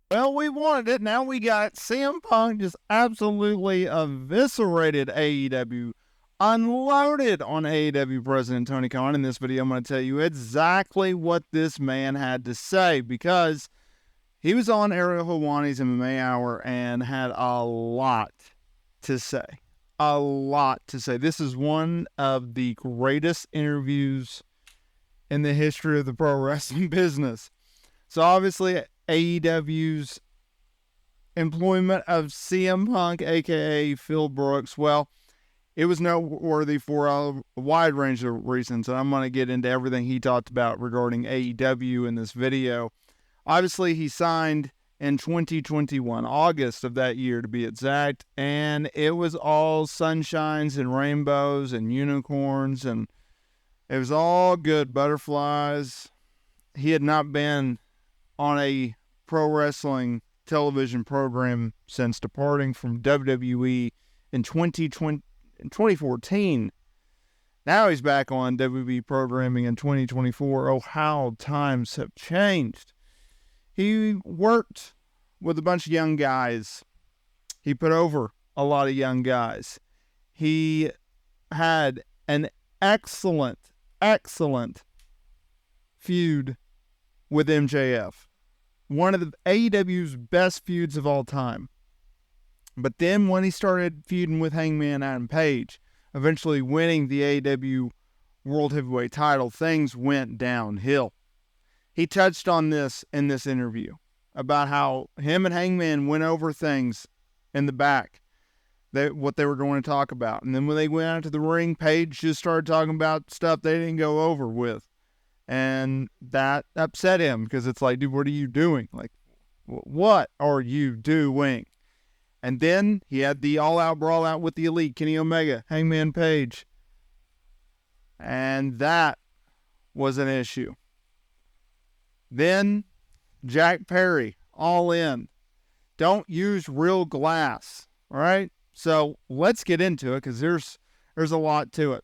Well, we wanted it. Now we got it. CM Punk just absolutely eviscerated AEW, unloaded on AEW President Tony Khan. In this video, I'm going to tell you exactly what this man had to say because he was on Ariel Helwani's MMA Hour and had a lot to say. A lot to say. This is one of the greatest interviews in the history of the pro wrestling business. So obviously, AEW's employment of CM Punk, aka Phil Brooks, well, it was noteworthy for a wide range of reasons, and I'm going to get into everything he talked about regarding AEW in this video. Obviously, he signed in 2021, August of that year to be exact, and it was all sunshines and rainbows and unicorns, and it was all good, butterflies. He had not been on a pro wrestling television program since departing from WWE in 2014. Now he's back on WWE programming in 2024. Oh, how times have changed. He worked with a bunch of young guys. He put over a lot of young guys. He had an excellent feud with MJF. One of the AEW's best feuds of all time. But then when he started feuding with Hangman Adam Page, eventually winning the AEW World Heavyweight title, things went downhill. He touched on this in this interview about how him and Hangman went over things in the back, what they were going to talk about. And then when they went out to the ring, Page just started talking about stuff they didn't go over with. And that upset him because it's like, dude, what are you doing? Like, what are you doing? And then he had the all-out brawl out with the Elite, Kenny Omega, Hangman Page. And that was an issue. Then Jack Perry, All In. Don't use real glass, all right? So let's get into it because there's a lot to it.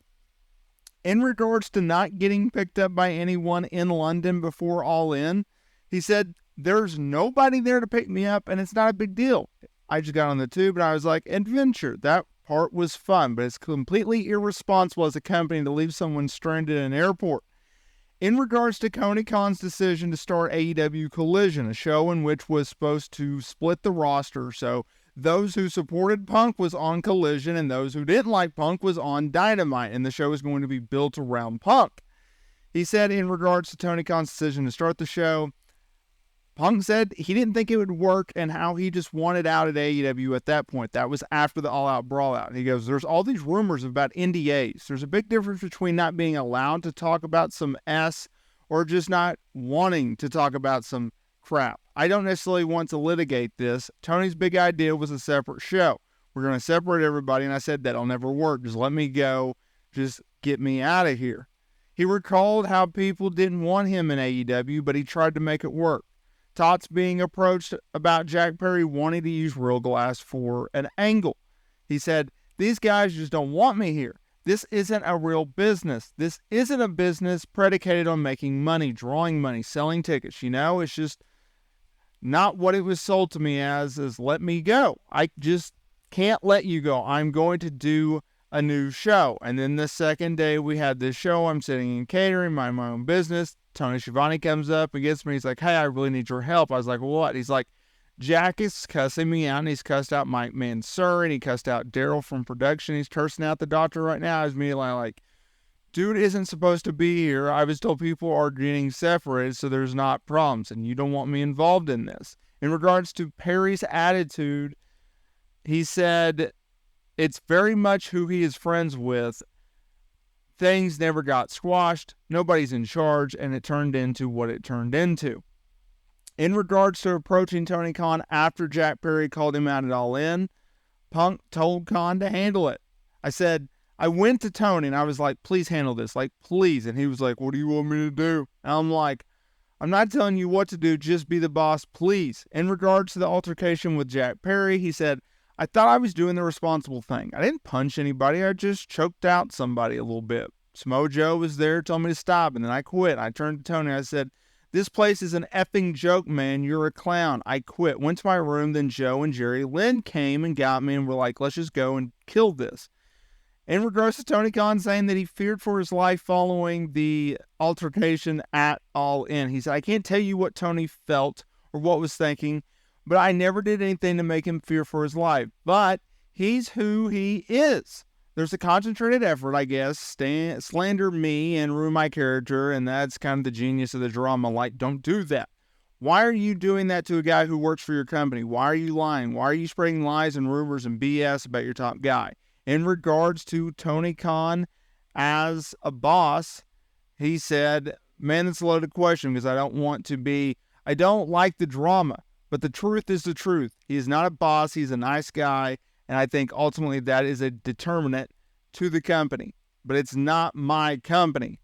In regards to not getting picked up by anyone in London before All In, he said, there's nobody there to pick me up, and it's not a big deal. I just got on the tube, and I was like, adventure. That part was fun, but it's completely irresponsible as a company to leave someone stranded in an airport. In regards to Tony Khan's decision to start AEW Collision, a show in which was supposed to split the roster, so those who supported Punk was on Collision, and those who didn't like Punk was on Dynamite, and the show is going to be built around Punk. He said in regards to Tony Khan's decision to start the show, Punk said he didn't think it would work and how he just wanted out at AEW at that point. That was after the all-out brawl-out. He goes, there's all these rumors about NDAs. There's a big difference between not being allowed to talk about some S or just not wanting to talk about some crap. I don't necessarily want to litigate this. Tony's big idea was a separate show. We're going to separate everybody, and I said that'll never work. Just let me go. Just get me out of here. He recalled how people didn't want him in AEW, but he tried to make it work. Tots being approached about Jack Perry wanting to use real glass for an angle. He said, these guys just don't want me here. This isn't a real business. This isn't a business predicated on making money, drawing money, selling tickets. It's just not what it was sold to me as, is let me go. I just can't let you go. I'm going to do a new show. And then the second day we had this show, I'm sitting in catering, my own business. Tony Schiavone comes up and gets me. He's like, hey, I really need your help. I was like, what? He's like, Jack is cussing me out, and he's cussed out Mike Mansur, and he cussed out Daryl from production. He's cursing out the doctor right now. I was immediately like, dude isn't supposed to be here. I was told people are getting separated, so there's not problems, and you don't want me involved in this. In regards to Perry's attitude, he said it's very much who he is friends with. Things never got squashed. Nobody's in charge, and it turned into what it turned into. In regards to approaching Tony Khan after Jack Perry called him out at All In, Punk told Khan to handle it. I said, I went to Tony and I was like, please handle this, like, please. And he was like, what do you want me to do? And I'm like, I'm not telling you what to do, just be the boss, please. In regards to the altercation with Jack Perry, he said, I thought I was doing the responsible thing. I didn't punch anybody, I just choked out somebody a little bit. Smo Joe was there, told me to stop, and then I quit. I turned to Tony, I said, This place is an effing joke, man. You're a clown. I quit. Went to my room. Then Joe and Jerry Lynn came and got me and were like, let's just go and kill this. In regards to Tony Khan saying that he feared for his life following the altercation at All In, he said, I can't tell you what Tony felt or what was thinking, but I never did anything to make him fear for his life. But he's who he is. There's a concentrated effort, I guess, slander me and ruin my character, and that's kind of the genius of the drama. Like, don't do that. Why are you doing that to a guy who works for your company? Why are you lying? Why are you spreading lies and rumors and BS about your top guy? In regards to Tony Khan as a boss, he said, man, that's a loaded question because I don't like the drama, but the truth is the truth. He is not a boss. He's a nice guy. And I think ultimately that is a determinant to the company. But it's not my company.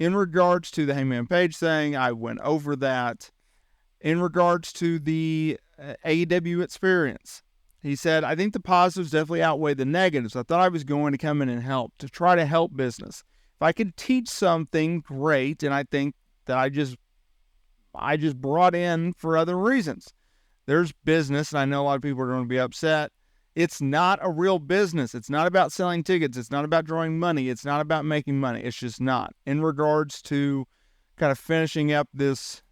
In regards to the Hangman Page thing, I went over that. In regards to the AEW experience, he said, I think the positives definitely outweigh the negatives. I thought I was going to come in and help, to try to help business. If I could teach something, great. And I think that I just brought in for other reasons. There's business, and I know a lot of people are going to be upset. It's not a real business. It's not about selling tickets. It's not about drawing money. It's not about making money. It's just not. In regards to kind of finishing up this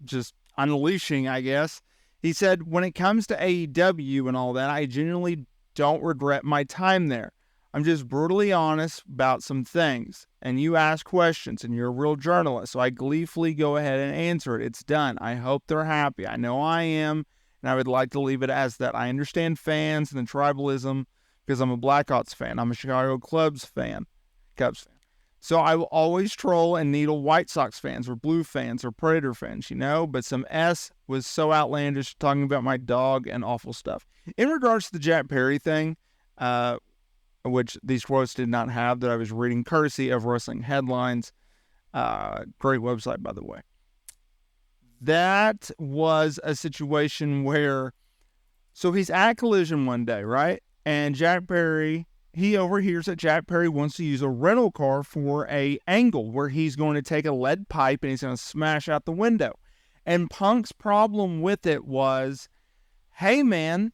just unleashing, I guess, he said, when it comes to AEW and all that, I genuinely don't regret my time there. I'm just brutally honest about some things. And you ask questions, and you're a real journalist, so I gleefully go ahead and answer it. It's done. I hope they're happy. I know I am. And I would like to leave it as that. I understand fans and the tribalism because I'm a Blackhawks fan. I'm a Chicago Cubs fan. So I will always troll and needle White Sox fans or Blue fans or Predator fans, but some S was so outlandish talking about my dog and awful stuff. In regards to the Jack Perry thing, which these quotes did not have that I was reading courtesy of Wrestling Headlines, great website, by the way. That was a situation where, so he's at Collision one day, right? And Jack Perry, he overhears that Jack Perry wants to use a rental car for a angle where he's going to take a lead pipe and he's going to smash out the window. And Punk's problem with it was, hey man,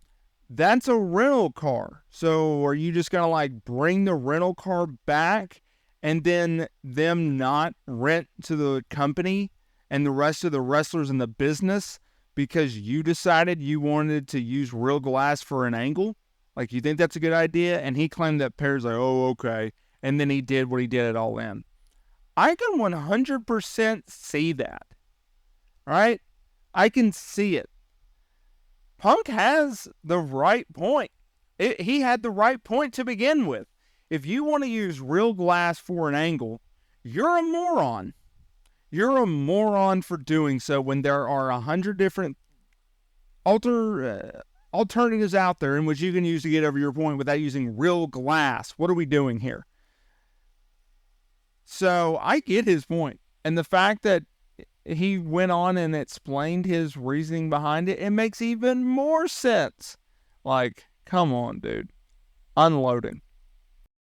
that's a rental car. So are you just going to like bring the rental car back and then them not rent to the company and the rest of the wrestlers in the business because you decided you wanted to use real glass for an angle? Like, you think that's a good idea? And he claimed that Perry's like, oh, okay. And then he did what he did at All In. I can 100% see that. Right? I can see it. Punk has the right point. He had the right point to begin with. If you want to use real glass for an angle, you're a moron. You're a moron for doing so when there are 100 different alternatives out there in which you can use to get over your point without using real glass. What are we doing here? So I get his point. And the fact that he went on and explained his reasoning behind it, it makes even more sense. Like, come on, dude. Unloading.